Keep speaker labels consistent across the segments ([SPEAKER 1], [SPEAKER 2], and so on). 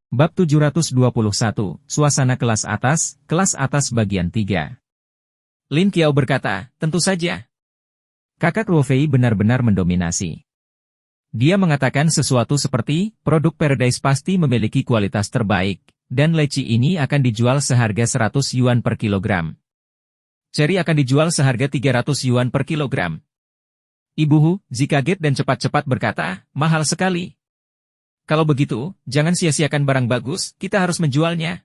[SPEAKER 1] Bab 721, Suasana kelas atas bagian 3. Lin Qiao berkata, tentu saja. Kakak Luo Fei benar-benar mendominasi. Dia mengatakan sesuatu seperti, produk Paradise pasti memiliki kualitas terbaik, dan leci ini akan dijual seharga 100 yuan per kilogram. Cherry akan dijual seharga 300 yuan per kilogram. Ibu Hu, Zi kaget dan cepat-cepat berkata, mahal sekali. Kalau begitu, jangan sia-siakan barang bagus, kita harus menjualnya.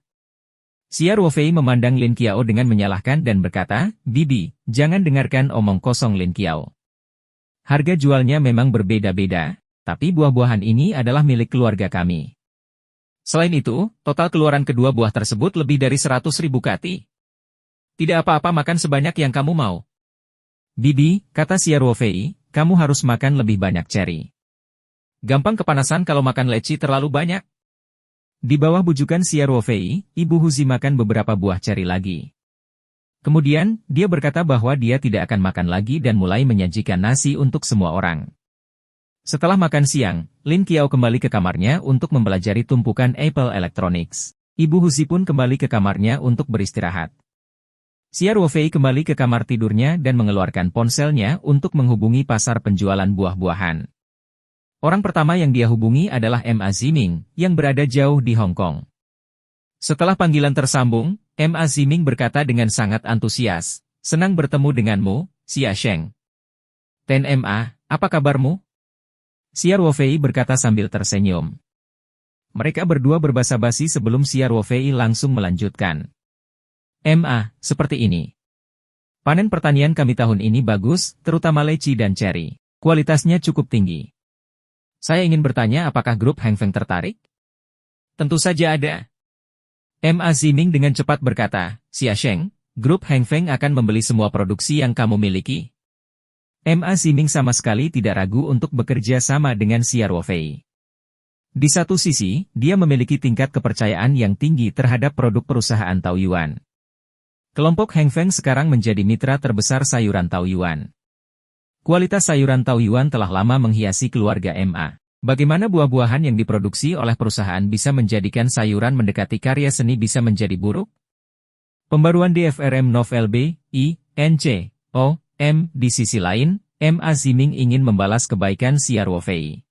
[SPEAKER 1] Xia Ruofei memandang Lin Qiao dengan menyalahkan dan berkata, Bibi, jangan dengarkan omong kosong Lin Qiao. Harga jualnya memang berbeda-beda, tapi buah-buahan ini adalah milik keluarga kami. Selain itu, total keluaran kedua buah tersebut lebih dari 100.000 kati. Tidak apa-apa makan sebanyak yang kamu mau. Bibi, kata Xia Ruofei, kamu harus makan lebih banyak cherry. Gampang kepanasan kalau makan leci terlalu banyak. Di bawah bujukan Xia Ruofei, Ibu Huzi makan beberapa buah cherry lagi. Kemudian, dia berkata bahwa dia tidak akan makan lagi dan mulai menyajikan nasi untuk semua orang. Setelah makan siang, Lin Qiao kembali ke kamarnya untuk mempelajari tumpukan Apple Electronics. Ibu Huzi pun kembali ke kamarnya untuk beristirahat. Xia Ruofei kembali ke kamar tidurnya dan mengeluarkan ponselnya untuk menghubungi pasar penjualan buah-buahan. Orang pertama yang dia hubungi adalah Ma Ziming, yang berada jauh di Hong Kong. Setelah panggilan tersambung, Ma Ziming berkata dengan sangat antusias, senang bertemu denganmu, Xia Sheng. Ten Ma, apa kabarmu? Xia Ruofei berkata sambil tersenyum. Mereka berdua berbasa-basi sebelum Xia Ruofei langsung melanjutkan. Ma, seperti ini. Panen pertanian kami tahun ini bagus, terutama leci dan cherry. Kualitasnya cukup tinggi. Saya ingin bertanya apakah grup Heng Feng tertarik? Tentu saja ada. Ma Ziming dengan cepat berkata, Xia Sheng, grup Heng Feng akan membeli semua produksi yang kamu miliki. Ma Ziming sama sekali tidak ragu untuk bekerja sama dengan Xia Ruofei. Di satu sisi, dia memiliki tingkat kepercayaan yang tinggi terhadap produk perusahaan Taoyuan. Kelompok Heng Feng sekarang menjadi mitra terbesar sayuran Taoyuan. Kualitas sayuran Taoyuan telah lama menghiasi keluarga Ma. Bagaimana buah-buahan yang diproduksi oleh perusahaan bisa menjadikan sayuran mendekati karya seni bisa menjadi buruk? Pembaruan DFRM Novel B, I, N, C, O, M. Di sisi lain, Ma Ziming ingin membalas kebaikan Xia Ruofei.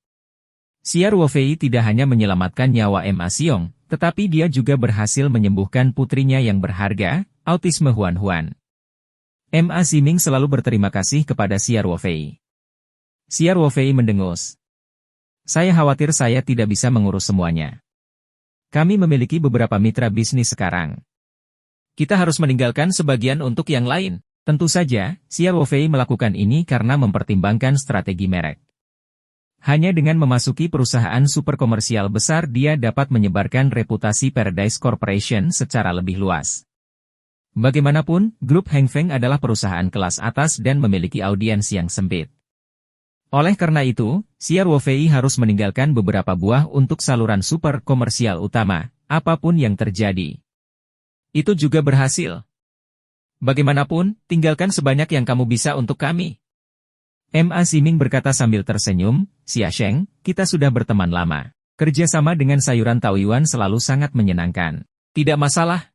[SPEAKER 1] Xia Ruofei tidak hanya menyelamatkan nyawa Ma Xiong, tetapi dia juga berhasil menyembuhkan putrinya yang berharga, autisme Huan Huan. Ma Ziming selalu berterima kasih kepada Xia Ruofei. Xia Ruofei mendengus. Saya khawatir saya tidak bisa mengurus semuanya. Kami memiliki beberapa mitra bisnis sekarang. Kita harus meninggalkan sebagian untuk yang lain. Tentu saja, Xia Ruofei melakukan ini karena mempertimbangkan strategi merek. Hanya dengan memasuki perusahaan super komersial besar dia dapat menyebarkan reputasi Paradise Corporation secara lebih luas. Bagaimanapun, grup Heng Feng adalah perusahaan kelas atas dan memiliki audiens yang sempit. Oleh karena itu, Xia Ruofei harus meninggalkan beberapa buah untuk saluran super komersial utama, apapun yang terjadi. Itu juga berhasil. Bagaimanapun, tinggalkan sebanyak yang kamu bisa untuk kami. Ma Ziming berkata sambil tersenyum, Xia Sheng, kita sudah berteman lama. Kerjasama dengan sayuran Taoyuan selalu sangat menyenangkan. Tidak masalah.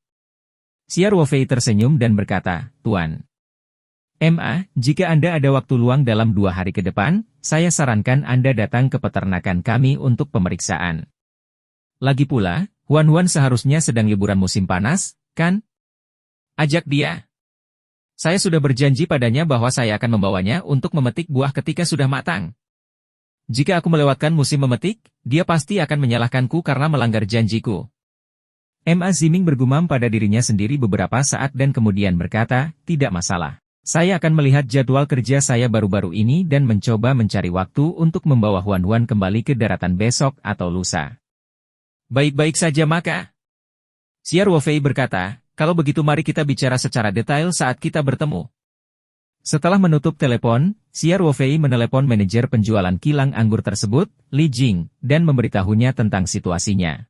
[SPEAKER 1] Xia Ruofei tersenyum dan berkata, Tuan. Ma, jika Anda ada waktu luang dalam 2 hari ke depan, saya sarankan Anda datang ke peternakan kami untuk pemeriksaan. Lagi pula, Huan Huan seharusnya sedang liburan musim panas, kan? Ajak dia. Saya sudah berjanji padanya bahwa saya akan membawanya untuk memetik buah ketika sudah matang. Jika aku melewatkan musim memetik, dia pasti akan menyalahkanku karena melanggar janjiku. Ma Ziming bergumam pada dirinya sendiri beberapa saat dan kemudian berkata, tidak masalah. Saya akan melihat jadwal kerja saya baru-baru ini dan mencoba mencari waktu untuk membawa Huan Huan kembali ke daratan besok atau lusa. Baik-baik saja maka. Xia Ruofei berkata, kalau begitu mari kita bicara secara detail saat kita bertemu. Setelah menutup telepon, Xia Ruofei menelepon manajer penjualan kilang anggur tersebut, Li Jing, dan memberitahunya tentang situasinya.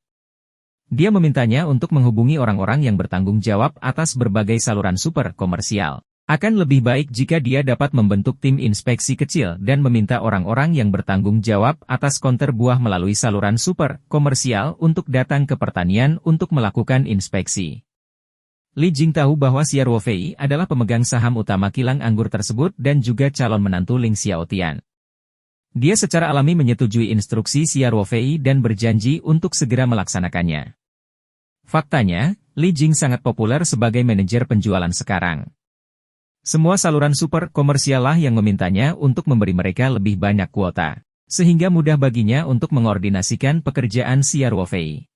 [SPEAKER 1] Dia memintanya untuk menghubungi orang-orang yang bertanggung jawab atas berbagai saluran super komersial. Akan lebih baik jika dia dapat membentuk tim inspeksi kecil dan meminta orang-orang yang bertanggung jawab atas konter buah melalui saluran super komersial untuk datang ke pertanian untuk melakukan inspeksi. Li Jing tahu bahwa Xia Ruofei adalah pemegang saham utama kilang anggur tersebut dan juga calon menantu Ling Xiaotian. Dia secara alami menyetujui instruksi Xia Ruofei dan berjanji untuk segera melaksanakannya. Faktanya, Li Jing sangat populer sebagai manajer penjualan sekarang. Semua saluran super komersial lah yang memintanya untuk memberi mereka lebih banyak kuota, sehingga mudah baginya untuk mengordinasikan pekerjaan Xia Ruofei.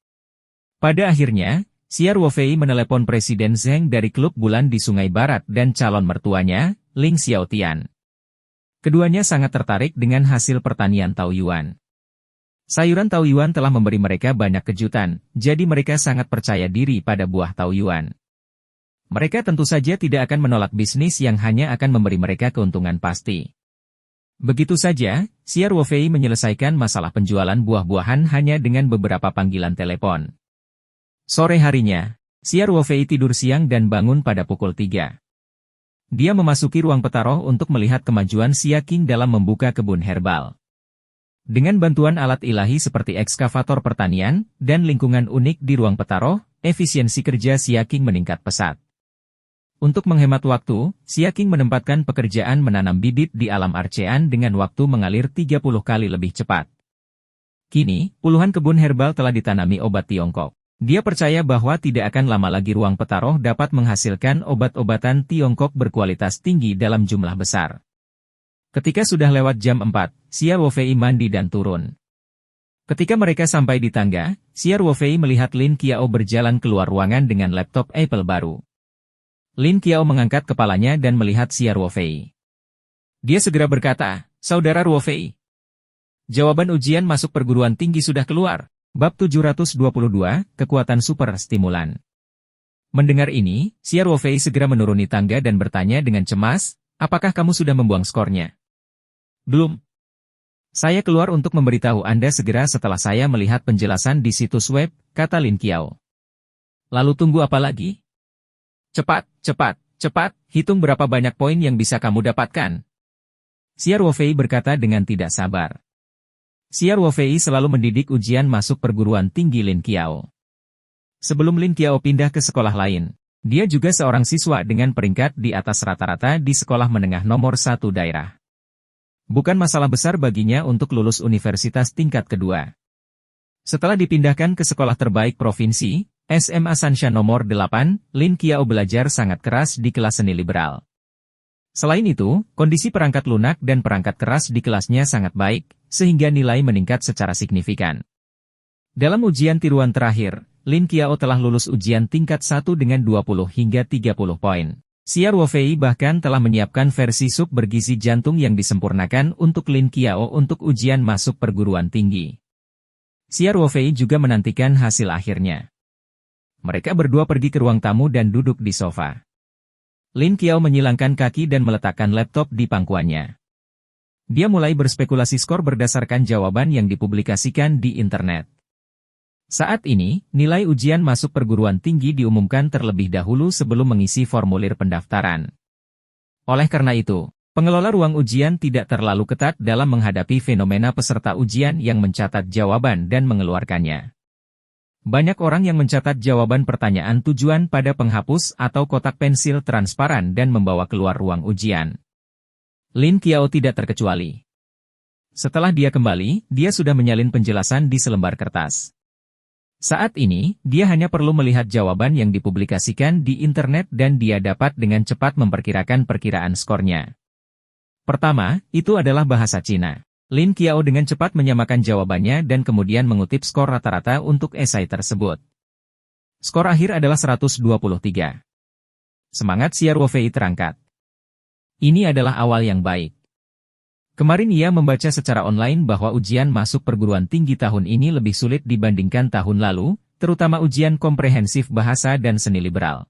[SPEAKER 1] Pada akhirnya, Xia Ruofei menelepon Presiden Zheng dari klub bulan di Sungai Barat dan calon mertuanya, Ling Xiaotian. Keduanya sangat tertarik dengan hasil pertanian Taoyuan. Sayuran Taoyuan telah memberi mereka banyak kejutan, jadi mereka sangat percaya diri pada buah Taoyuan. Mereka tentu saja tidak akan menolak bisnis yang hanya akan memberi mereka keuntungan pasti. Begitu saja, Xia Ruofei menyelesaikan masalah penjualan buah-buahan hanya dengan beberapa panggilan telepon. Sore harinya, Xia Ruofei tidur siang dan bangun pada pukul 3. Dia memasuki ruang petaroh untuk melihat kemajuan Xia Qing dalam membuka kebun herbal. Dengan bantuan alat ilahi seperti ekskavator pertanian dan lingkungan unik di ruang petaroh, efisiensi kerja Xia Qing meningkat pesat. Untuk menghemat waktu, Xia Qing menempatkan pekerjaan menanam bibit di alam arcean dengan waktu mengalir 30 kali lebih cepat. Kini, puluhan kebun herbal telah ditanami obat Tiongkok. Dia percaya bahwa tidak akan lama lagi ruang petaroh dapat menghasilkan obat-obatan Tiongkok berkualitas tinggi dalam jumlah besar. Ketika sudah lewat jam 4, Xia Ruofei mandi dan turun. Ketika mereka sampai di tangga, Xia Ruofei melihat Lin Qiao berjalan keluar ruangan dengan laptop Apple baru. Lin Qiao mengangkat kepalanya dan melihat Xia Ruofei. Dia segera berkata, "Saudara Ruofei, jawaban ujian masuk perguruan tinggi sudah keluar." Bab 722, Kekuatan Super Stimulan. Mendengar ini, Xia Ruofei segera menuruni tangga dan bertanya dengan cemas, "Apakah kamu sudah membuang skornya?" "Belum. Saya keluar untuk memberitahu Anda segera setelah saya melihat penjelasan di situs web," kata Lin Qiao. "Lalu tunggu apa lagi? Cepat, cepat, cepat, hitung berapa banyak poin yang bisa kamu dapatkan." Xia Ruofei berkata dengan tidak sabar. Xia Ruofei selalu mendidik ujian masuk perguruan tinggi Lin Qiao. Sebelum Lin Qiao pindah ke sekolah lain, dia juga seorang siswa dengan peringkat di atas rata-rata di sekolah menengah nomor 1 daerah. Bukan masalah besar baginya untuk lulus universitas tingkat kedua. Setelah dipindahkan ke sekolah terbaik provinsi, SMA Sansha nomor 8, Lin Qiao belajar sangat keras di kelas seni liberal. Selain itu, kondisi perangkat lunak dan perangkat keras di kelasnya sangat baik, sehingga nilai meningkat secara signifikan. Dalam ujian tiruan terakhir, Lin Qiao telah lulus ujian tingkat 1 dengan 20 hingga 30 poin. Xia Ruofei bahkan telah menyiapkan versi sup bergizi jantung yang disempurnakan untuk Lin Qiao untuk ujian masuk perguruan tinggi. Xia Ruofei juga menantikan hasil akhirnya. Mereka berdua pergi ke ruang tamu dan duduk di sofa. Lin Qiao menyilangkan kaki dan meletakkan laptop di pangkuannya. Dia mulai berspekulasi skor berdasarkan jawaban yang dipublikasikan di internet. Saat ini, nilai ujian masuk perguruan tinggi diumumkan terlebih dahulu sebelum mengisi formulir pendaftaran. Oleh karena itu, pengelola ruang ujian tidak terlalu ketat dalam menghadapi fenomena peserta ujian yang mencatat jawaban dan mengeluarkannya. Banyak orang yang mencatat jawaban pertanyaan tujuan pada penghapus atau kotak pensil transparan dan membawa keluar ruang ujian. Lin Qiao tidak terkecuali. Setelah dia kembali, dia sudah menyalin penjelasan di selembar kertas. Saat ini, dia hanya perlu melihat jawaban yang dipublikasikan di internet dan dia dapat dengan cepat memperkirakan perkiraan skornya. Pertama, itu adalah bahasa Cina. Lin Qiao dengan cepat menyamakan jawabannya dan kemudian mengutip skor rata-rata untuk esai tersebut. Skor akhir adalah 123. Semangat Xia Ruofei terangkat. Ini adalah awal yang baik. Kemarin ia membaca secara online bahwa ujian masuk perguruan tinggi tahun ini lebih sulit dibandingkan tahun lalu, terutama ujian komprehensif bahasa dan seni liberal.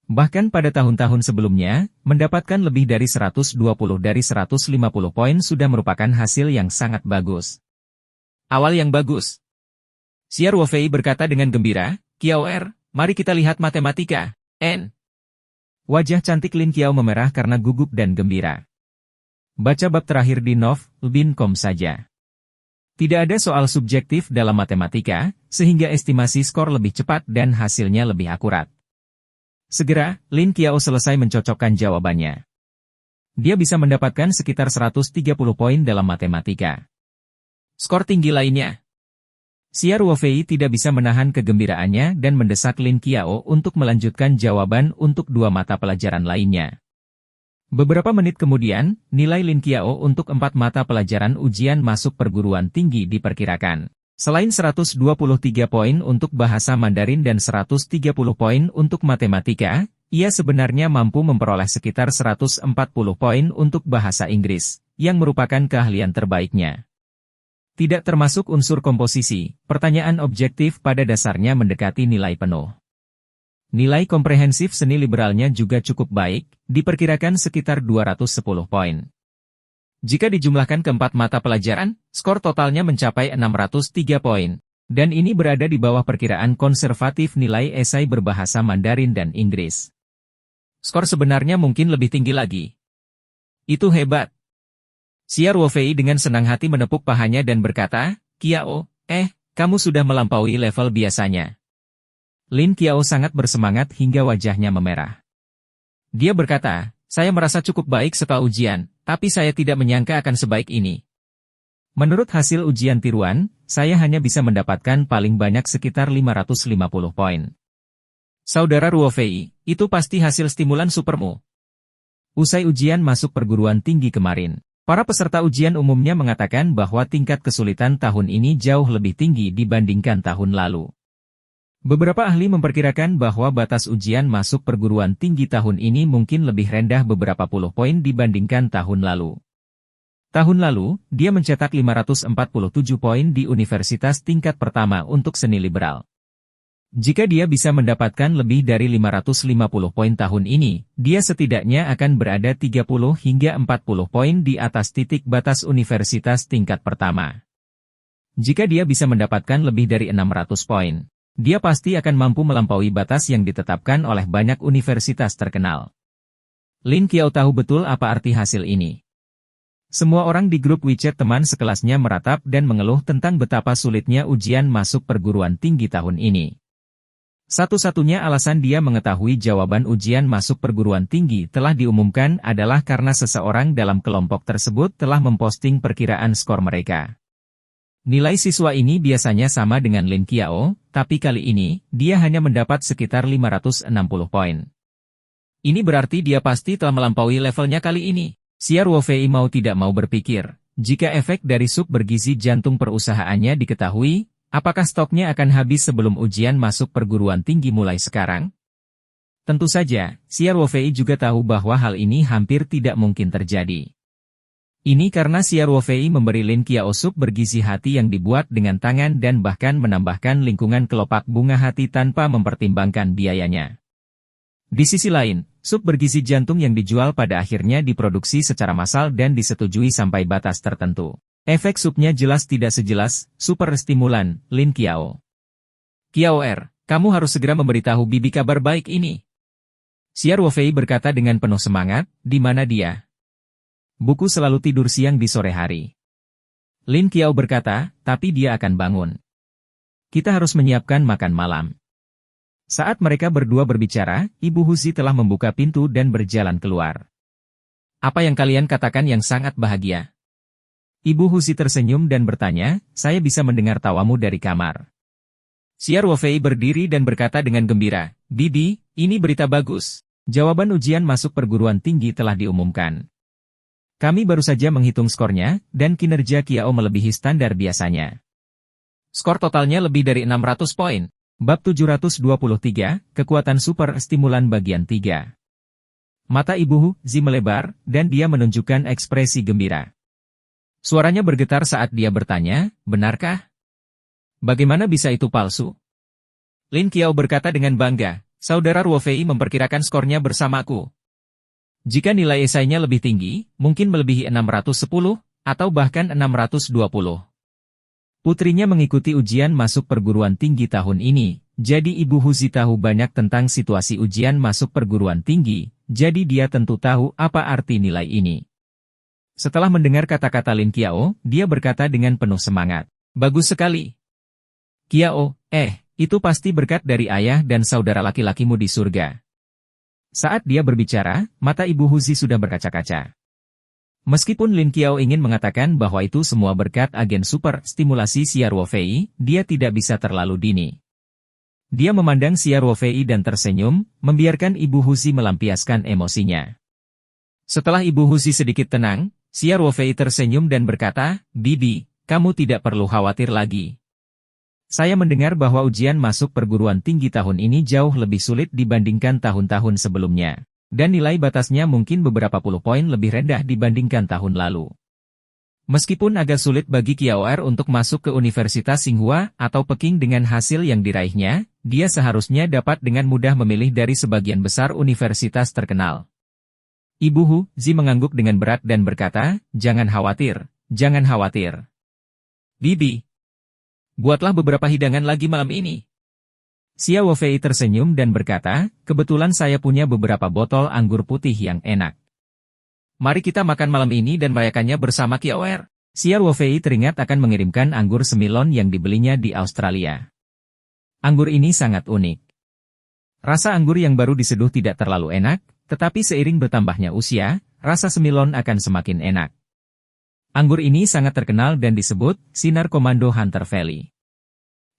[SPEAKER 1] Bahkan pada tahun-tahun sebelumnya, mendapatkan lebih dari 120 dari 150 poin sudah merupakan hasil yang sangat bagus. Awal yang bagus. Xia Ruofei berkata dengan gembira, "Qiao Er, mari kita lihat matematika, N." Wajah cantik Lin Qiao memerah karena gugup dan gembira. Baca bab terakhir di nov.bin.com saja. Tidak ada soal subjektif dalam matematika, sehingga estimasi skor lebih cepat dan hasilnya lebih akurat. Segera, Lin Qiao selesai mencocokkan jawabannya. Dia bisa mendapatkan sekitar 130 poin dalam matematika. Skor tinggi lainnya. Xia Ruofei tidak bisa menahan kegembiraannya dan mendesak Lin Qiao untuk melanjutkan jawaban untuk 2 mata pelajaran lainnya. Beberapa menit kemudian, nilai Lin Qiao untuk 4 mata pelajaran ujian masuk perguruan tinggi diperkirakan. Selain 123 poin untuk bahasa Mandarin dan 130 poin untuk matematika, ia sebenarnya mampu memperoleh sekitar 140 poin untuk bahasa Inggris, yang merupakan keahlian terbaiknya. Tidak termasuk unsur komposisi, pertanyaan objektif pada dasarnya mendekati nilai penuh. Nilai komprehensif seni liberalnya juga cukup baik, diperkirakan sekitar 210 poin. Jika dijumlahkan keempat mata pelajaran, skor totalnya mencapai 603 poin, dan ini berada di bawah perkiraan konservatif nilai esai berbahasa Mandarin dan Inggris. Skor sebenarnya mungkin lebih tinggi lagi. Itu hebat. Xia Ruofei dengan senang hati menepuk pahanya dan berkata, Qiao, kamu sudah melampaui level biasanya. Lin Qiao sangat bersemangat hingga wajahnya memerah. Dia berkata, saya merasa cukup baik setelah ujian, tapi saya tidak menyangka akan sebaik ini. Menurut hasil ujian tiruan, saya hanya bisa mendapatkan paling banyak sekitar 550 poin. Saudara Ruofei, itu pasti hasil stimulan supermu. Usai ujian masuk perguruan tinggi kemarin, para peserta ujian umumnya mengatakan bahwa tingkat kesulitan tahun ini jauh lebih tinggi dibandingkan tahun lalu. Beberapa ahli memperkirakan bahwa batas ujian masuk perguruan tinggi tahun ini mungkin lebih rendah beberapa puluh poin dibandingkan tahun lalu. Tahun lalu, dia mencetak 547 poin di universitas tingkat pertama untuk seni liberal. Jika dia bisa mendapatkan lebih dari 550 poin tahun ini, dia setidaknya akan berada 30 hingga 40 poin di atas titik batas universitas tingkat pertama. Jika dia bisa mendapatkan lebih dari 600 poin, dia pasti akan mampu melampaui batas yang ditetapkan oleh banyak universitas terkenal. Lin Qiao tahu betul apa arti hasil ini. Semua orang di grup WeChat teman sekelasnya meratap dan mengeluh tentang betapa sulitnya ujian masuk perguruan tinggi tahun ini. Satu-satunya alasan dia mengetahui jawaban ujian masuk perguruan tinggi telah diumumkan adalah karena seseorang dalam kelompok tersebut telah memposting perkiraan skor mereka. Nilai siswa ini biasanya sama dengan Lin Qiao, tapi kali ini, dia hanya mendapat sekitar 560 poin. Ini berarti dia pasti telah melampaui levelnya kali ini. Xia Ruofei mau tidak mau berpikir, jika efek dari sup bergizi jantung perusahaannya diketahui, apakah stoknya akan habis sebelum ujian masuk perguruan tinggi mulai sekarang? Tentu saja, Xia Ruofei juga tahu bahwa hal ini hampir tidak mungkin terjadi. Ini karena Xia Ruofei memberi Lin Qiao sup bergizi hati yang dibuat dengan tangan dan bahkan menambahkan lingkungan kelopak bunga hati tanpa mempertimbangkan biayanya. Di sisi lain, sup bergizi jantung yang dijual pada akhirnya diproduksi secara massal dan disetujui sampai batas tertentu. Efek supnya jelas tidak sejelas, super stimulan, Lin Qiao. Qiao kamu harus segera memberitahu bibi kabar baik ini. Xia Ruofei berkata dengan penuh semangat, di mana dia? Buku selalu tidur siang di sore hari. Lin Qiao berkata, tapi dia akan bangun. Kita harus menyiapkan makan malam. Saat mereka berdua berbicara, Ibu Huzi telah membuka pintu dan berjalan keluar. Apa yang kalian katakan yang sangat bahagia? Ibu Huzi tersenyum dan bertanya, saya bisa mendengar tawamu dari kamar. Xia Ruofei berdiri dan berkata dengan gembira, Bibi, ini berita bagus. Jawaban ujian masuk perguruan tinggi telah diumumkan. Kami baru saja menghitung skornya, dan kinerja Qiao melebihi standar biasanya. Skor totalnya lebih dari 600 poin. Bab 723, Kekuatan Super Stimulan bagian 3. Mata Ibu Huzi melebar, dan dia menunjukkan ekspresi gembira. Suaranya bergetar saat dia bertanya, benarkah? Bagaimana bisa itu palsu? Lin Qiao berkata dengan bangga, saudara Ruofei memperkirakan skornya bersamaku. Jika nilai esainya lebih tinggi, mungkin melebihi 610, atau bahkan 620. Putrinya mengikuti ujian masuk perguruan tinggi tahun ini, jadi Ibu Huzi tahu banyak tentang situasi ujian masuk perguruan tinggi, jadi dia tentu tahu apa arti nilai ini. Setelah mendengar kata-kata Lin Qiao, dia berkata dengan penuh semangat. Bagus sekali. Qiao, itu pasti berkat dari ayah dan saudara laki-lakimu di surga. Saat dia berbicara, mata Ibu Huzi sudah berkaca-kaca. Meskipun Lin Qiao ingin mengatakan bahwa itu semua berkat agen super stimulasi Xia Ruofei, dia tidak bisa terlalu dini. Dia memandang Xia Ruofei dan tersenyum, membiarkan Ibu Huzi melampiaskan emosinya. Setelah Ibu Huzi sedikit tenang, Xia Ruofei tersenyum dan berkata, Bibi, kamu tidak perlu khawatir lagi. Saya mendengar bahwa ujian masuk perguruan tinggi tahun ini jauh lebih sulit dibandingkan tahun-tahun sebelumnya. Dan nilai batasnya mungkin beberapa puluh poin lebih rendah dibandingkan tahun lalu. Meskipun agak sulit bagi Qiao'er untuk masuk ke Universitas Tsinghua atau Peking dengan hasil yang diraihnya, dia seharusnya dapat dengan mudah memilih dari sebagian besar universitas terkenal. Ibu Huzi mengangguk dengan berat dan berkata, jangan khawatir, jangan khawatir. Bibi, buatlah beberapa hidangan lagi malam ini. Xia Ruofei tersenyum dan berkata, kebetulan saya punya beberapa botol anggur putih yang enak. Mari kita makan malam ini dan merayakannya bersama Qiao'er. Xia Ruofei teringat akan mengirimkan anggur semilon yang dibelinya di Australia. Anggur ini sangat unik. Rasa anggur yang baru diseduh tidak terlalu enak, tetapi seiring bertambahnya usia, rasa semilon akan semakin enak. Anggur ini sangat terkenal dan disebut Sinar Komando Hunter Valley.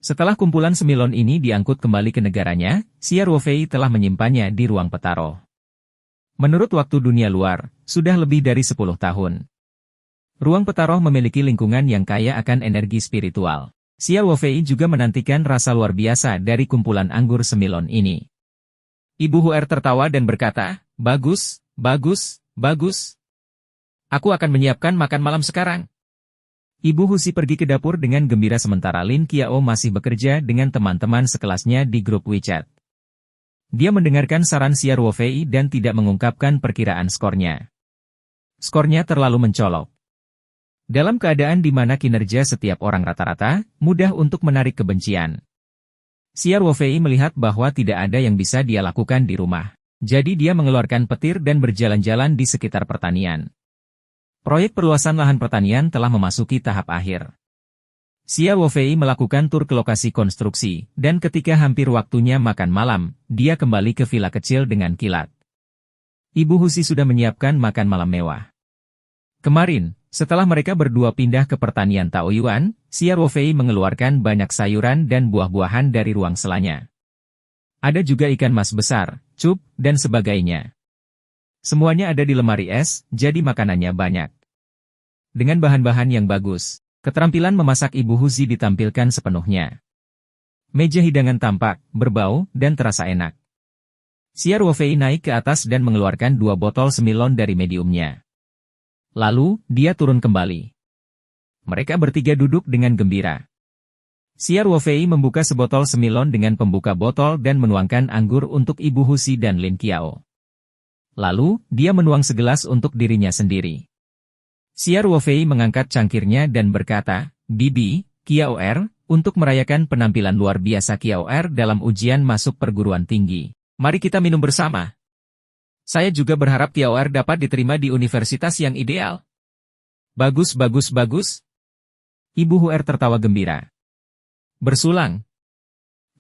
[SPEAKER 1] Setelah kumpulan semilon ini diangkut kembali ke negaranya, Xia Ruofei telah menyimpannya di ruang Petaroh. Menurut waktu dunia luar, sudah lebih dari 10 tahun. Ruang Petaroh memiliki lingkungan yang kaya akan energi spiritual. Xia Ruofei juga menantikan rasa luar biasa dari kumpulan anggur semilon ini. Ibu Huer tertawa dan berkata, bagus, bagus, bagus. Aku akan menyiapkan makan malam sekarang. Ibu Huzi pergi ke dapur dengan gembira sementara Lin Qiao masih bekerja dengan teman-teman sekelasnya di grup WeChat. Dia mendengarkan saran Xia Ruofei dan tidak mengungkapkan perkiraan skornya. Skornya terlalu mencolok. Dalam keadaan di mana kinerja setiap orang rata-rata, mudah untuk menarik kebencian. Xia Ruofei melihat bahwa tidak ada yang bisa dia lakukan di rumah. Jadi dia mengeluarkan petir dan berjalan-jalan di sekitar pertanian. Proyek perluasan lahan pertanian telah memasuki tahap akhir. Xia Ruofei melakukan tur ke lokasi konstruksi, dan ketika hampir waktunya makan malam, dia kembali ke villa kecil dengan kilat. Ibu Huzi sudah menyiapkan makan malam mewah. Kemarin, setelah mereka berdua pindah ke pertanian Taoyuan, Xia Ruofei mengeluarkan banyak sayuran dan buah-buahan dari ruang selanya. Ada juga ikan mas besar, cup, dan sebagainya. Semuanya ada di lemari es, jadi makanannya banyak. Dengan bahan-bahan yang bagus, keterampilan memasak Ibu Huzi ditampilkan sepenuhnya. Meja hidangan tampak, berbau, dan terasa enak. Xia Ruofei naik ke atas dan mengeluarkan 2 botol semilon dari mediumnya. Lalu, dia turun kembali. Mereka bertiga duduk dengan gembira. Xia Ruofei membuka sebotol semilon dengan pembuka botol dan menuangkan anggur untuk Ibu Huzi dan Lin Qiao. Lalu, dia menuang segelas untuk dirinya sendiri. Xia Ruofei mengangkat cangkirnya dan berkata, Bibi, Qiao'er, untuk merayakan penampilan luar biasa Qiao'er dalam ujian masuk perguruan tinggi. Mari kita minum bersama. Saya juga berharap Qiao'er dapat diterima di universitas yang ideal. Bagus, bagus, bagus. Ibu Huer tertawa gembira. Bersulang.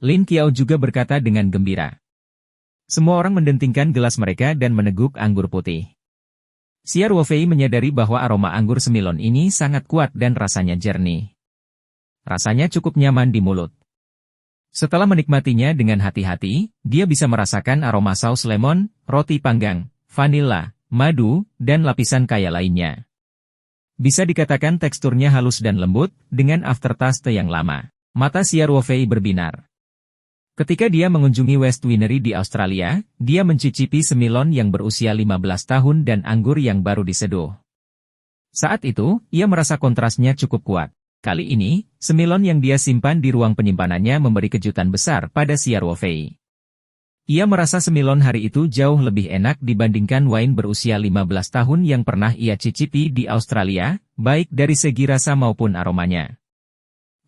[SPEAKER 1] Lin Qiao juga berkata dengan gembira. Semua orang mendentingkan gelas mereka dan meneguk anggur putih. Xia Ruofei menyadari bahwa aroma anggur semilon ini sangat kuat dan rasanya jernih. Rasanya cukup nyaman di mulut. Setelah menikmatinya dengan hati-hati, dia bisa merasakan aroma saus lemon, roti panggang, vanila, madu, dan lapisan kaya lainnya. Bisa dikatakan teksturnya halus dan lembut, dengan aftertaste yang lama. Mata Xia Ruofei berbinar. Ketika dia mengunjungi West Winery di Australia, dia mencicipi semilon yang berusia 15 tahun dan anggur yang baru diseduh. Saat itu, ia merasa kontrasnya cukup kuat. Kali ini, semilon yang dia simpan di ruang penyimpanannya memberi kejutan besar pada Xia Ruofei. Ia merasa semilon hari itu jauh lebih enak dibandingkan wine berusia 15 tahun yang pernah ia cicipi di Australia, baik dari segi rasa maupun aromanya.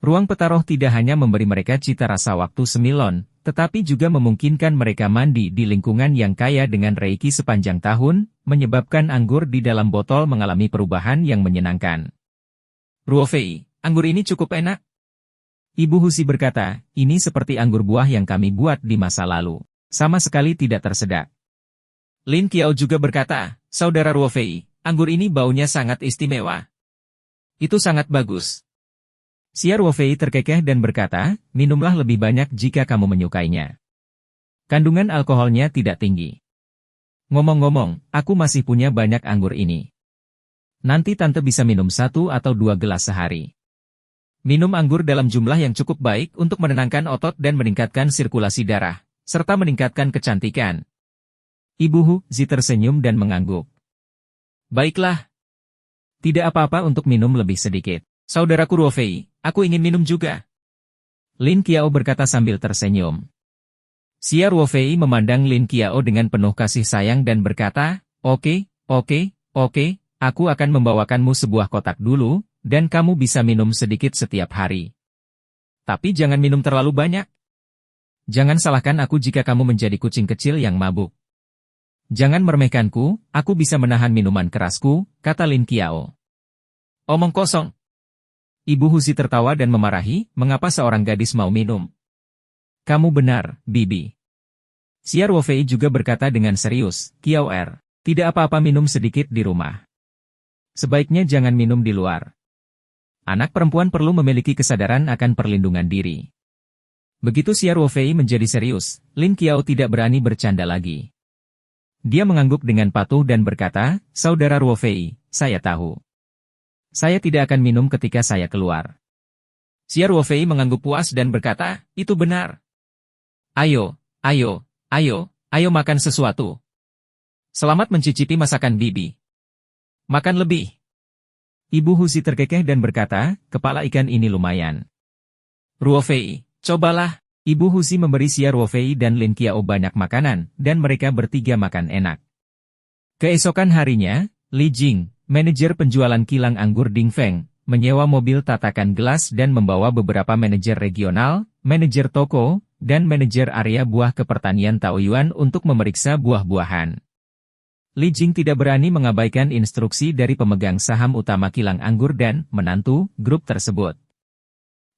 [SPEAKER 1] Ruang Petaroh tidak hanya memberi mereka cita rasa waktu semilon, tetapi juga memungkinkan mereka mandi di lingkungan yang kaya dengan reiki sepanjang tahun, menyebabkan anggur di dalam botol mengalami perubahan yang menyenangkan. Ruofei, anggur ini cukup enak. Ibu Husi berkata, ini seperti anggur buah yang kami buat di masa lalu. Sama sekali tidak tersedak. Lin Qiao juga berkata, Saudara Ruofei, anggur ini baunya sangat istimewa. Itu sangat bagus. Xia Ruofei terkekeh dan berkata, minumlah lebih banyak jika kamu menyukainya. Kandungan alkoholnya tidak tinggi. Ngomong-ngomong, aku masih punya banyak anggur ini. Nanti tante bisa minum 1 atau 2 gelas sehari. Minum anggur dalam jumlah yang cukup baik untuk menenangkan otot dan meningkatkan sirkulasi darah, serta meningkatkan kecantikan. Ibu Hu Zi tersenyum dan mengangguk. Baiklah. Tidak apa-apa untuk minum lebih sedikit. Saudaraku Ruofei, aku ingin minum juga. Lin Qiao berkata sambil tersenyum. Xia Ruofei memandang Lin Qiao dengan penuh kasih sayang dan berkata, Oke, aku akan membawakanmu sebuah kotak dulu, dan kamu bisa minum sedikit setiap hari. Tapi jangan minum terlalu banyak. Jangan salahkan aku jika kamu menjadi kucing kecil yang mabuk. Jangan meremehkanku, aku bisa menahan minuman kerasku, kata Lin Qiao. Omong kosong. Ibu Husi tertawa dan memarahi, mengapa seorang gadis mau minum? Kamu benar, Bibi. Xia Ruofei juga berkata dengan serius, Qiao Er, tidak apa-apa minum sedikit di rumah. Sebaiknya jangan minum di luar. Anak perempuan perlu memiliki kesadaran akan perlindungan diri. Begitu Xia Ruofei menjadi serius, Lin Qiao tidak berani bercanda lagi. Dia mengangguk dengan patuh dan berkata, Saudara Ruofei, saya tahu. Saya tidak akan minum ketika saya keluar. Xia Ruofei mengangguk puas dan berkata, itu benar. Ayo makan sesuatu. Selamat mencicipi masakan Bibi. Makan lebih. Ibu Husi terkekeh dan berkata, kepala ikan ini lumayan. Ruofei, cobalah. Ibu Husi memberi Xia Ruofei dan Lin Qiao banyak makanan, dan mereka bertiga makan enak. Keesokan harinya, Li Jing, manajer penjualan kilang anggur Dingfeng, menyewa mobil tatakan gelas dan membawa beberapa manajer regional, manajer toko, dan manajer area buah ke pertanian Taoyuan untuk memeriksa buah-buahan. Li Jing tidak berani mengabaikan instruksi dari pemegang saham utama kilang anggur dan menantu grup tersebut.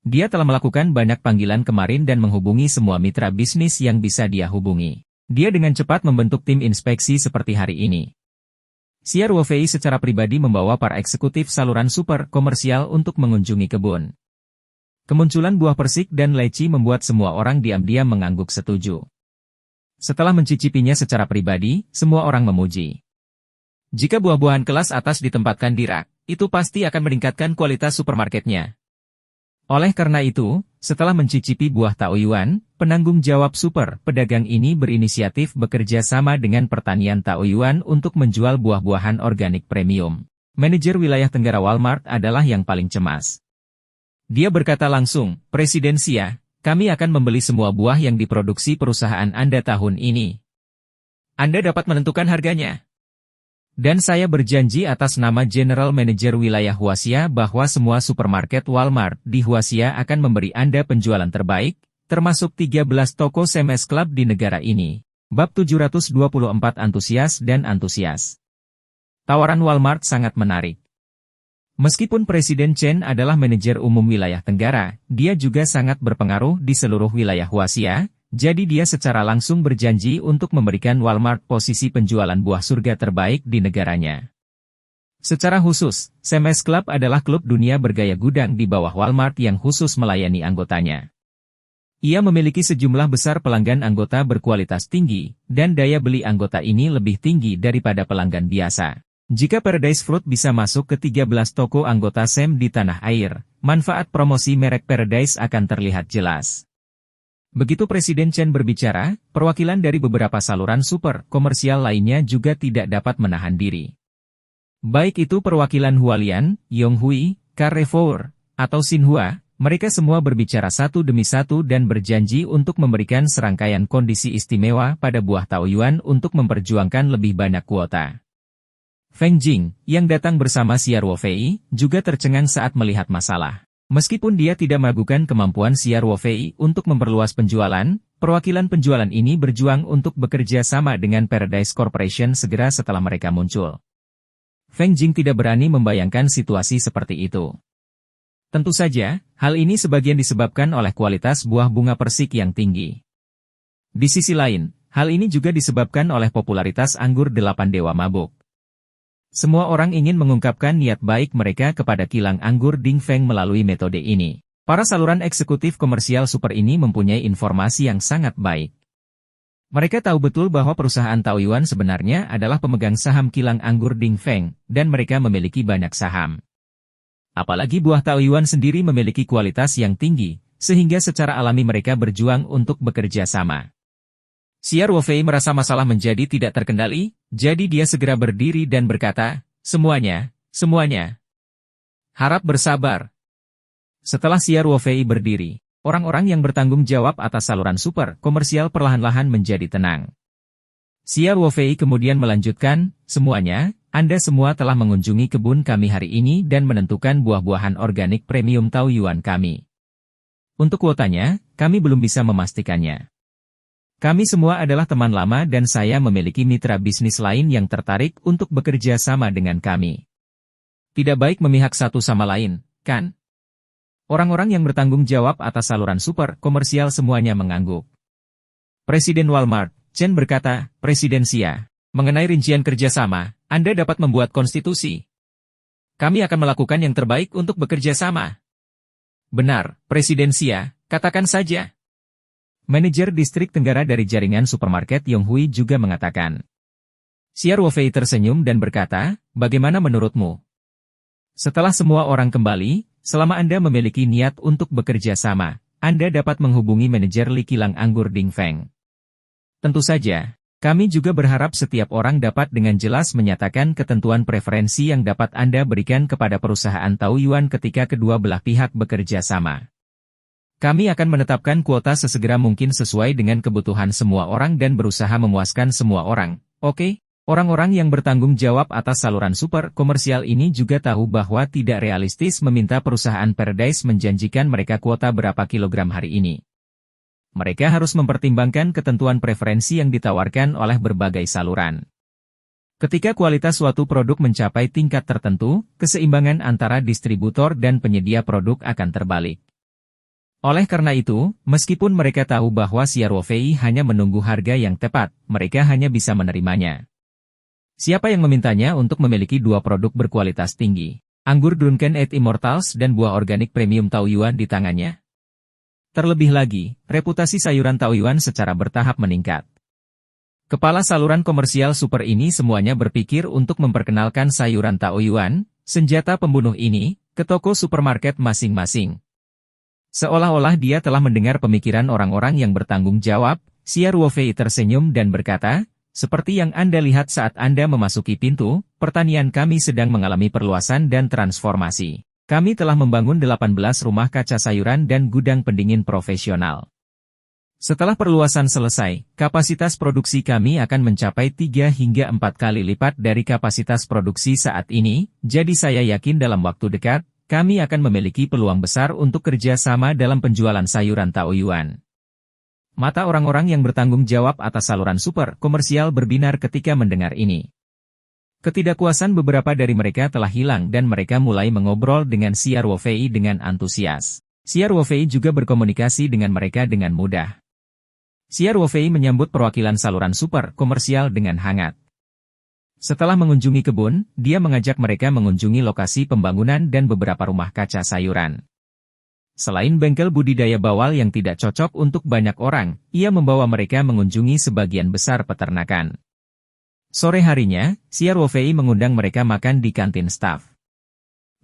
[SPEAKER 1] Dia telah melakukan banyak panggilan kemarin dan menghubungi semua mitra bisnis yang bisa dia hubungi. Dia dengan cepat membentuk tim inspeksi seperti hari ini. Xia Ruofei secara pribadi membawa para eksekutif saluran super komersial untuk mengunjungi kebun. Kemunculan buah persik dan leci membuat semua orang diam-diam mengangguk setuju. Setelah mencicipinya secara pribadi, semua orang memuji. Jika buah-buahan kelas atas ditempatkan di rak, itu pasti akan meningkatkan kualitas supermarketnya. Oleh karena itu, setelah mencicipi buah Taoyuan, penanggung jawab super pedagang ini berinisiatif bekerja sama dengan pertanian Taoyuan untuk menjual buah-buahan organik premium. Manajer wilayah Tenggara Walmart adalah yang paling cemas. Dia berkata langsung, Presiden Xia, kami akan membeli semua buah yang diproduksi perusahaan Anda tahun ini. Anda dapat menentukan harganya. Dan saya berjanji atas nama General Manager wilayah Huaxia bahwa semua supermarket Walmart di Huaxia akan memberi Anda penjualan terbaik, termasuk 13 toko Sam's Club di negara ini. Bab 724 Antusias dan Antusias. Tawaran Walmart sangat menarik. Meskipun Presiden Chen adalah manajer umum wilayah Tenggara, dia juga sangat berpengaruh di seluruh wilayah Huaxia. Jadi dia secara langsung berjanji untuk memberikan Walmart posisi penjualan buah surga terbaik di negaranya. Secara khusus, Sam's Club adalah klub dunia bergaya gudang di bawah Walmart yang khusus melayani anggotanya. Ia memiliki sejumlah besar pelanggan anggota berkualitas tinggi, dan daya beli anggota ini lebih tinggi daripada pelanggan biasa. Jika Paradise Fruit bisa masuk ke 13 toko anggota Sam di tanah air, manfaat promosi merek Paradise akan terlihat jelas. Begitu Presiden Chen berbicara, perwakilan dari beberapa saluran super komersial lainnya juga tidak dapat menahan diri. Baik itu perwakilan Hualian, Yonghui, Carrefour, atau Xinhua, mereka semua berbicara satu demi satu dan berjanji untuk memberikan serangkaian kondisi istimewa pada buah Taoyuan untuk memperjuangkan lebih banyak kuota. Feng Jing, yang datang bersama Xia Ruofei, juga tercengang saat melihat masalah. Meskipun dia tidak meragukan kemampuan Xia Ruofei untuk memperluas penjualan, perwakilan penjualan ini berjuang untuk bekerja sama dengan Paradise Corporation segera setelah mereka muncul. Feng Jing tidak berani membayangkan situasi seperti itu. Tentu saja, hal ini sebagian disebabkan oleh kualitas buah bunga persik yang tinggi. Di sisi lain, hal ini juga disebabkan oleh popularitas anggur 8 Dewa Mabuk. Semua orang ingin mengungkapkan niat baik mereka kepada kilang anggur Ding Feng melalui metode ini. Para saluran eksekutif komersial super ini mempunyai informasi yang sangat baik. Mereka tahu betul bahwa perusahaan Taoyuan sebenarnya adalah pemegang saham kilang anggur Ding Feng, dan mereka memiliki banyak saham. Apalagi buah Taoyuan sendiri memiliki kualitas yang tinggi, sehingga secara alami mereka berjuang untuk bekerja sama. Xia Ruofei merasa masalah menjadi tidak terkendali, jadi dia segera berdiri dan berkata, semuanya. Harap bersabar. Setelah Xia Ruofei berdiri, orang-orang yang bertanggung jawab atas saluran super komersial perlahan-lahan menjadi tenang. Xia Ruofei kemudian melanjutkan, semuanya, Anda semua telah mengunjungi kebun kami hari ini dan menentukan buah-buahan organik premium Taoyuan kami. Untuk kuotanya, kami belum bisa memastikannya. Kami semua adalah teman lama dan saya memiliki mitra bisnis lain yang tertarik untuk bekerja sama dengan kami. Tidak baik memihak satu sama lain, kan? Orang-orang yang bertanggung jawab atas saluran super komersial semuanya mengangguk. Presiden Walmart, Chen berkata, Presiden Xia, mengenai rincian kerjasama, Anda dapat membuat konstitusi. Kami akan melakukan yang terbaik untuk bekerja sama. Benar, Presiden Xia, katakan saja. Manajer distrik Tenggara dari jaringan supermarket Yonghui juga mengatakan. Xia Ruofei tersenyum dan berkata, bagaimana menurutmu? Setelah semua orang kembali, selama Anda memiliki niat untuk bekerja sama, Anda dapat menghubungi manajer Li Kilang Anggur Ding Feng. Tentu saja, kami juga berharap setiap orang dapat dengan jelas menyatakan ketentuan preferensi yang dapat Anda berikan kepada perusahaan Taoyuan ketika kedua belah pihak bekerja sama. Kami akan menetapkan kuota sesegera mungkin sesuai dengan kebutuhan semua orang dan berusaha memuaskan semua orang, oke? Orang-orang yang bertanggung jawab atas saluran super komersial ini juga tahu bahwa tidak realistis meminta perusahaan Paradise menjanjikan mereka kuota berapa kilogram hari ini. Mereka harus mempertimbangkan ketentuan preferensi yang ditawarkan oleh berbagai saluran. Ketika kualitas suatu produk mencapai tingkat tertentu, keseimbangan antara distributor dan penyedia produk akan terbalik. Oleh karena itu, meskipun mereka tahu bahwa Xia Ruofei hanya menunggu harga yang tepat, mereka hanya bisa menerimanya. Siapa yang memintanya untuk memiliki dua produk berkualitas tinggi, anggur Drunken 8 Immortals dan buah organik premium Taoyuan di tangannya? Terlebih lagi, reputasi sayuran Taoyuan secara bertahap meningkat. Kepala saluran komersial super ini semuanya berpikir untuk memperkenalkan sayuran Taoyuan, senjata pembunuh ini, ke toko supermarket masing-masing. Seolah-olah dia telah mendengar pemikiran orang-orang yang bertanggung jawab, Xia Ruofei tersenyum dan berkata, seperti yang Anda lihat saat Anda memasuki pintu, pertanian kami sedang mengalami perluasan dan transformasi. Kami telah membangun 18 rumah kaca sayuran dan gudang pendingin profesional. Setelah perluasan selesai, kapasitas produksi kami akan mencapai 3 hingga 4 kali lipat dari kapasitas produksi saat ini, jadi saya yakin dalam waktu dekat, kami akan memiliki peluang besar untuk kerja sama dalam penjualan sayuran Taoyuan. Mata orang-orang yang bertanggung jawab atas saluran super komersial berbinar ketika mendengar ini. Ketidakpuasan beberapa dari mereka telah hilang dan mereka mulai mengobrol dengan Xia Ruofei dengan antusias. Xia Ruofei juga berkomunikasi dengan mereka dengan mudah. Xia Ruofei menyambut perwakilan saluran super komersial dengan hangat. Setelah mengunjungi kebun, dia mengajak mereka mengunjungi lokasi pembangunan dan beberapa rumah kaca sayuran. Selain bengkel budidaya bawal yang tidak cocok untuk banyak orang, ia membawa mereka mengunjungi sebagian besar peternakan. Sore harinya, Xia Ruofei mengundang mereka makan di kantin staf.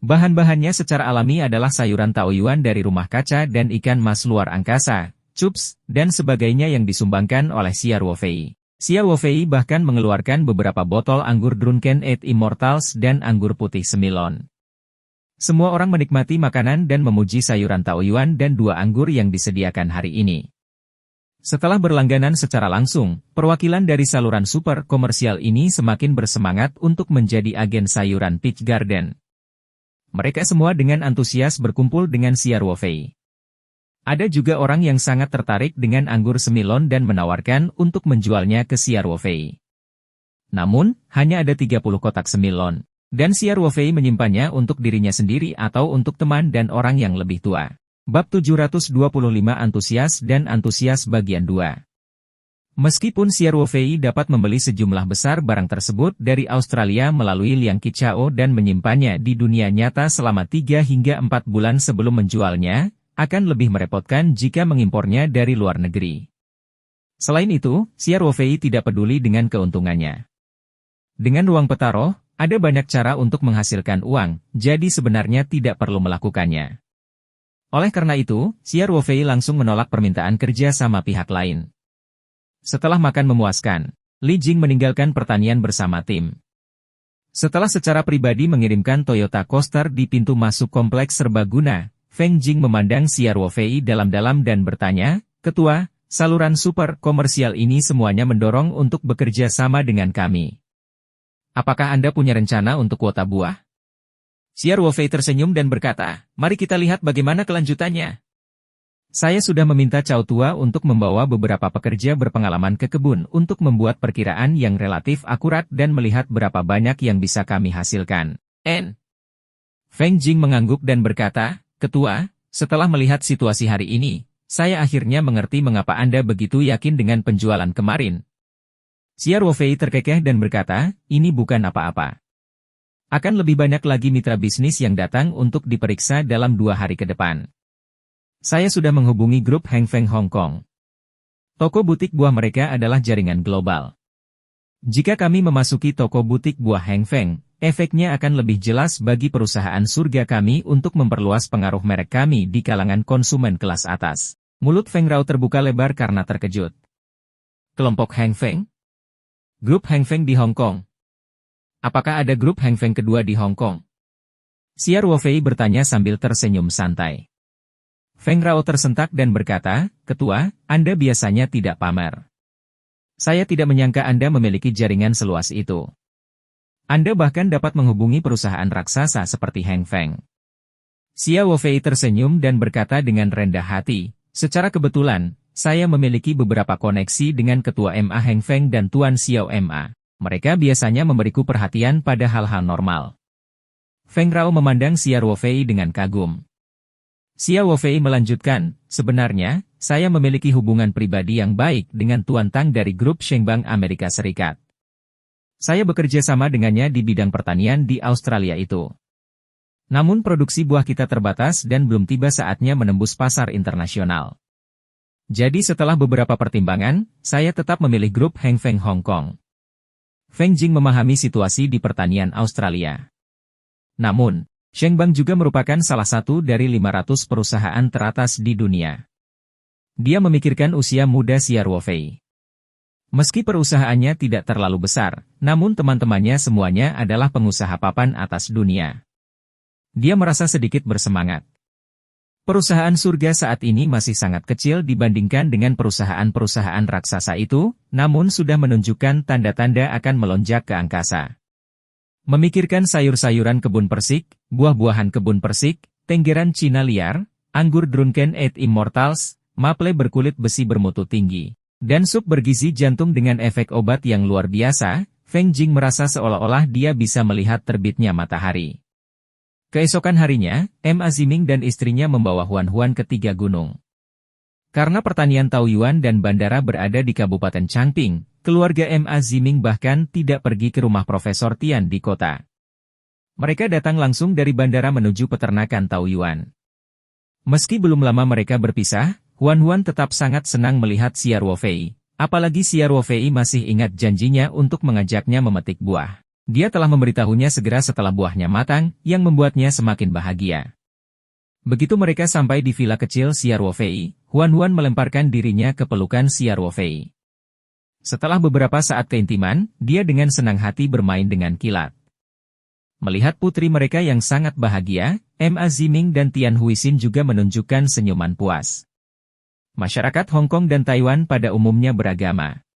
[SPEAKER 1] Bahan-bahannya secara alami adalah sayuran Taoyuan dari rumah kaca dan ikan mas luar angkasa, chups, dan sebagainya yang disumbangkan oleh Xia Ruofei. Xia Ruofei bahkan mengeluarkan beberapa botol anggur Drunken 8 Immortals dan anggur putih Semillon. Semua orang menikmati makanan dan memuji sayuran Taoyuan dan dua anggur yang disediakan hari ini. Setelah berlangganan secara langsung, perwakilan dari saluran super komersial ini semakin bersemangat untuk menjadi agen sayuran Peach Garden. Mereka semua dengan antusias berkumpul dengan Xia Ruofei. Ada juga orang yang sangat tertarik dengan anggur semilon dan menawarkan untuk menjualnya ke Xia Ruofei. Namun, hanya ada 30 kotak semilon, dan Xia Ruofei menyimpannya untuk dirinya sendiri atau untuk teman dan orang yang lebih tua. Bab 725 Antusias dan Antusias Bagian 2. Meskipun Xia Ruofei dapat membeli sejumlah besar barang tersebut dari Australia melalui Liang Qichao dan menyimpannya di dunia nyata selama 3 hingga 4 bulan sebelum menjualnya, akan lebih merepotkan jika mengimpornya dari luar negeri. Selain itu, Xia Ruofei tidak peduli dengan keuntungannya. Dengan uang petaro, ada banyak cara untuk menghasilkan uang, jadi sebenarnya tidak perlu melakukannya. Oleh karena itu, Xia Ruofei langsung menolak permintaan kerja sama pihak lain. Setelah makan memuaskan, Li Jing meninggalkan pertanian bersama tim. Setelah secara pribadi mengirimkan Toyota Coaster di pintu masuk kompleks serbaguna, Feng Jing memandang Xia Ruofei dalam-dalam dan bertanya, "Ketua, saluran super komersial ini semuanya mendorong untuk bekerja sama dengan kami. Apakah Anda punya rencana untuk kuota buah?" Xia Ruofei tersenyum dan berkata, "Mari kita lihat bagaimana kelanjutannya. Saya sudah meminta Cao Tua untuk membawa beberapa pekerja berpengalaman ke kebun untuk membuat perkiraan yang relatif akurat dan melihat berapa banyak yang bisa kami hasilkan." Feng Jing mengangguk dan berkata, "Ketua, setelah melihat situasi hari ini, saya akhirnya mengerti mengapa Anda begitu yakin dengan penjualan kemarin." Xia Ruofei terkekeh dan berkata, "Ini bukan apa-apa. Akan lebih banyak lagi mitra bisnis yang datang untuk diperiksa dalam 2 hari ke depan. Saya sudah menghubungi grup Heng Feng Hong Kong. Toko butik buah mereka adalah jaringan global. Jika kami memasuki toko butik buah Heng Feng, efeknya akan lebih jelas bagi perusahaan surga kami untuk memperluas pengaruh merek kami di kalangan konsumen kelas atas." Mulut Feng Rao terbuka lebar karena terkejut. Kelompok Heng Feng? Grup Heng Feng di Hong Kong. Apakah ada grup Heng Feng kedua di Hong Kong? Xia Ruofei bertanya sambil tersenyum santai. Feng Rao tersentak dan berkata, "Ketua, Anda biasanya tidak pamer. Saya tidak menyangka Anda memiliki jaringan seluas itu. Anda bahkan dapat menghubungi perusahaan raksasa seperti Heng Feng." Xia Ruofei tersenyum dan berkata dengan rendah hati, "Secara kebetulan, saya memiliki beberapa koneksi dengan Ketua MA Heng Feng dan Tuan Xiao MA. Mereka biasanya memberiku perhatian pada hal-hal normal." Feng Rao memandang Xia Ruofei dengan kagum. Xia Ruofei melanjutkan, "Sebenarnya, saya memiliki hubungan pribadi yang baik dengan Tuan Tang dari grup Shengbang Amerika Serikat. Saya bekerja sama dengannya di bidang pertanian di Australia itu. Namun produksi buah kita terbatas dan belum tiba saatnya menembus pasar internasional. Jadi setelah beberapa pertimbangan, saya tetap memilih grup Heng Feng Hong Kong." Feng Jing memahami situasi di pertanian Australia. Namun, Shengbang juga merupakan salah satu dari 500 perusahaan teratas di dunia. Dia memikirkan usia muda Xia Ruofei. Meski perusahaannya tidak terlalu besar, namun teman-temannya semuanya adalah pengusaha papan atas dunia. Dia merasa sedikit bersemangat. Perusahaan surga saat ini masih sangat kecil dibandingkan dengan perusahaan-perusahaan raksasa itu, namun sudah menunjukkan tanda-tanda akan melonjak ke angkasa. Memikirkan sayur-sayuran kebun persik, buah-buahan kebun persik, tenggeran Cina liar, anggur Drunken et Immortals, maple berkulit besi bermutu tinggi, dan sup bergizi jantung dengan efek obat yang luar biasa, Feng Jing merasa seolah-olah dia bisa melihat terbitnya matahari. Keesokan harinya, Ma Ziming dan istrinya membawa Huan-Huan ke 3 gunung. Karena pertanian Taoyuan dan bandara berada di Kabupaten Changping, keluarga Ma Ziming bahkan tidak pergi ke rumah Profesor Tian di kota. Mereka datang langsung dari bandara menuju peternakan Taoyuan. Meski belum lama mereka berpisah, Huan-Huan tetap sangat senang melihat Xia Ruofei, apalagi Xia Ruofei masih ingat janjinya untuk mengajaknya memetik buah. Dia telah memberitahunya segera setelah buahnya matang, yang membuatnya semakin bahagia. Begitu mereka sampai di villa kecil Xia Ruofei, Huan-Huan melemparkan dirinya ke pelukan Xia Ruofei. Setelah beberapa saat keintiman, dia dengan senang hati bermain dengan kilat. Melihat putri mereka yang sangat bahagia, Ma Ziming dan Tian Huixin juga menunjukkan senyuman puas. Masyarakat Hong Kong dan Taiwan pada umumnya beragama.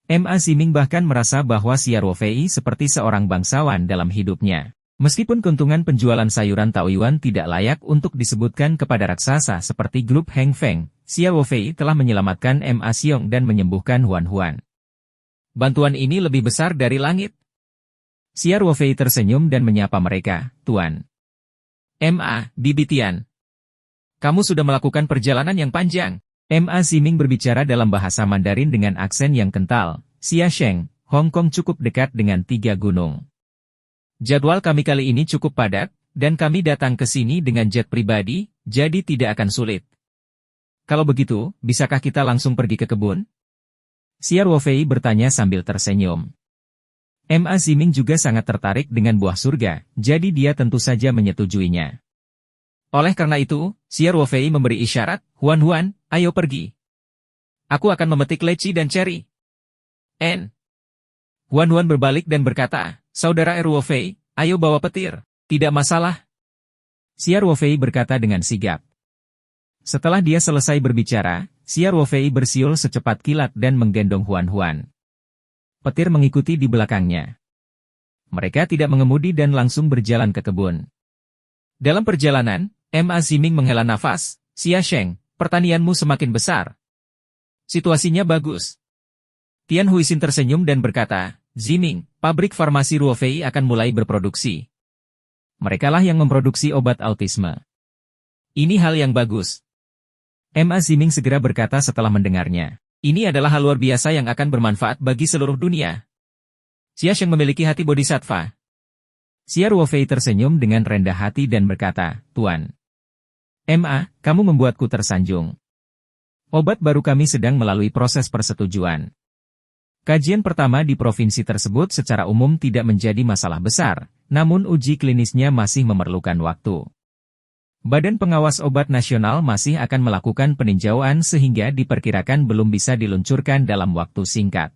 [SPEAKER 1] Ma Ziming bahkan merasa bahwa Xia Ruofei seperti seorang bangsawan dalam hidupnya. Meskipun keuntungan penjualan sayuran Taoyuan tidak layak untuk disebutkan kepada raksasa seperti grup Heng Feng, Xia Wofei telah menyelamatkan Ma Xiong dan menyembuhkan Huan Huan. Bantuan ini lebih besar dari langit. Xia Wofei tersenyum dan menyapa mereka, Tuan. Ma, Bibi Tian. Kamu sudah melakukan perjalanan yang panjang. Ma Ximing berbicara dalam bahasa Mandarin dengan aksen yang kental. Xia Sheng, Hong Kong cukup dekat dengan 3 gunung. Jadwal kami kali ini cukup padat, dan kami datang ke sini dengan jet pribadi, jadi tidak akan sulit. Kalau begitu, bisakah kita langsung pergi ke kebun? Xia Wofei bertanya sambil tersenyum. Ma Ximing juga sangat tertarik dengan buah surga, jadi dia tentu saja menyetujuinya. Oleh karena itu, Xia Wofei memberi isyarat, Huan Huan, ayo pergi. Aku akan memetik leci dan ceri. Huan Huan berbalik dan berkata, Saudara Wofei, ayo bawa petir. Tidak masalah. Xia Wofei berkata dengan sigap. Setelah dia selesai berbicara, Xia Wofei bersiul secepat kilat dan menggendong Huan Huan. Petir mengikuti di belakangnya. Mereka tidak mengemudi dan langsung berjalan ke kebun. Dalam perjalanan, Ma Ximing menghela nafas, Xia Sheng, pertanianmu semakin besar. Situasinya bagus. Tian Huixin tersenyum dan berkata, Ximing, pabrik farmasi Ruofei akan mulai berproduksi. Merekalah yang memproduksi obat autisme. Ini hal yang bagus. Ma Ximing segera berkata setelah mendengarnya. Ini adalah hal luar biasa yang akan bermanfaat bagi seluruh dunia. Xia Sheng memiliki hati bodhisattva. Xia Ruofei tersenyum dengan rendah hati dan berkata, Tuan. Ma, kamu membuatku tersanjung. Obat baru kami sedang melalui proses persetujuan. Kajian pertama di provinsi tersebut secara umum tidak menjadi masalah besar, namun uji klinisnya masih memerlukan waktu. Badan Pengawas Obat Nasional masih akan melakukan peninjauan sehingga diperkirakan belum bisa diluncurkan dalam waktu singkat.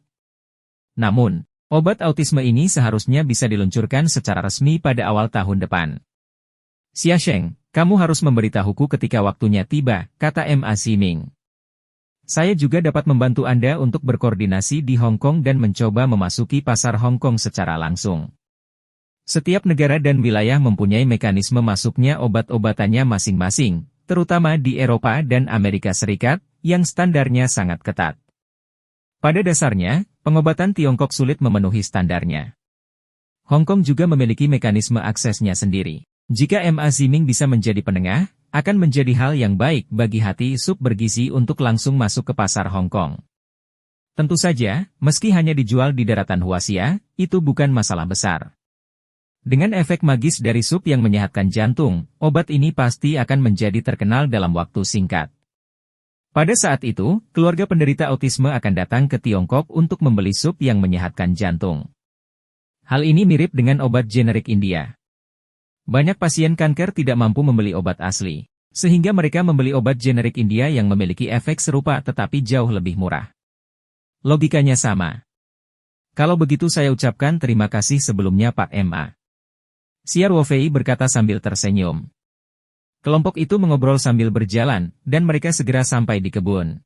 [SPEAKER 1] Namun, obat autisme ini seharusnya bisa diluncurkan secara resmi pada awal tahun depan. Xia Sheng, kamu harus memberitahuku ketika waktunya tiba, kata Ma Ximing. Saya juga dapat membantu Anda untuk berkoordinasi di Hong Kong dan mencoba memasuki pasar Hong Kong secara langsung. Setiap negara dan wilayah mempunyai mekanisme masuknya obat-obatannya masing-masing, terutama di Eropa dan Amerika Serikat, yang standarnya sangat ketat. Pada dasarnya, pengobatan Tiongkok sulit memenuhi standarnya. Hong Kong juga memiliki mekanisme aksesnya sendiri. Jika Ma Ximing bisa menjadi penengah, akan menjadi hal yang baik bagi hati sup bergizi untuk langsung masuk ke pasar Hong Kong. Tentu saja, meski hanya dijual di daratan Huaxia, itu bukan masalah besar. Dengan efek magis dari sup yang menyehatkan jantung, obat ini pasti akan menjadi terkenal dalam waktu singkat. Pada saat itu, keluarga penderita autisme akan datang ke Tiongkok untuk membeli sup yang menyehatkan jantung. Hal ini mirip dengan obat generik India. Banyak pasien kanker tidak mampu membeli obat asli, sehingga mereka membeli obat generik India yang memiliki efek serupa tetapi jauh lebih murah. Logikanya sama. Kalau begitu saya ucapkan terima kasih sebelumnya Pak Ma. Xia Ruofei berkata sambil tersenyum. Kelompok itu mengobrol sambil berjalan, dan mereka segera sampai di kebun.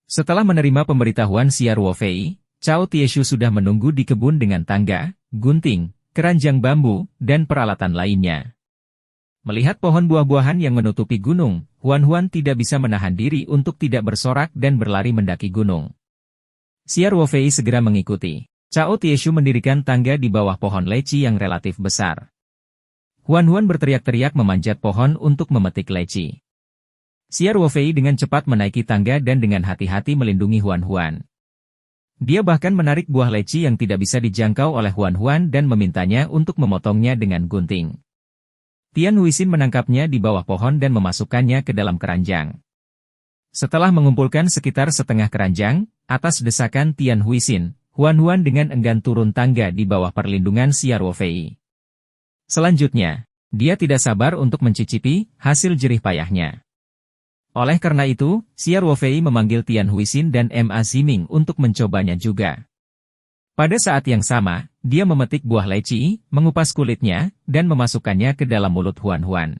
[SPEAKER 1] Setelah menerima pemberitahuan Xia Ruofei, Cao Tieshu sudah menunggu di kebun dengan tangga, gunting, keranjang bambu, dan peralatan lainnya. Melihat pohon buah-buahan yang menutupi gunung, Huan Huan tidak bisa menahan diri untuk tidak bersorak dan berlari mendaki gunung. Xia Ruofei segera mengikuti. Cao Tieshu mendirikan tangga di bawah pohon leci yang relatif besar. Huan Huan berteriak-teriak memanjat pohon untuk memetik leci. Xia Ruofei dengan cepat menaiki tangga dan dengan hati-hati melindungi Huan Huan. Dia bahkan menarik buah leci yang tidak bisa dijangkau oleh Huan Huan dan memintanya untuk memotongnya dengan gunting. Tian Huixin menangkapnya di bawah pohon dan memasukkannya ke dalam keranjang. Setelah mengumpulkan sekitar setengah keranjang, atas desakan Tian Huixin, Huan Huan dengan enggan turun tangga di bawah perlindungan Xia Ruofei. Selanjutnya, dia tidak sabar untuk mencicipi hasil jerih payahnya. Oleh karena itu, Xia Ruofei memanggil Tian Huixin dan Ma Ximing untuk mencobanya juga. Pada saat yang sama, dia memetik buah leci, mengupas kulitnya, dan memasukkannya ke dalam mulut Huan Huan.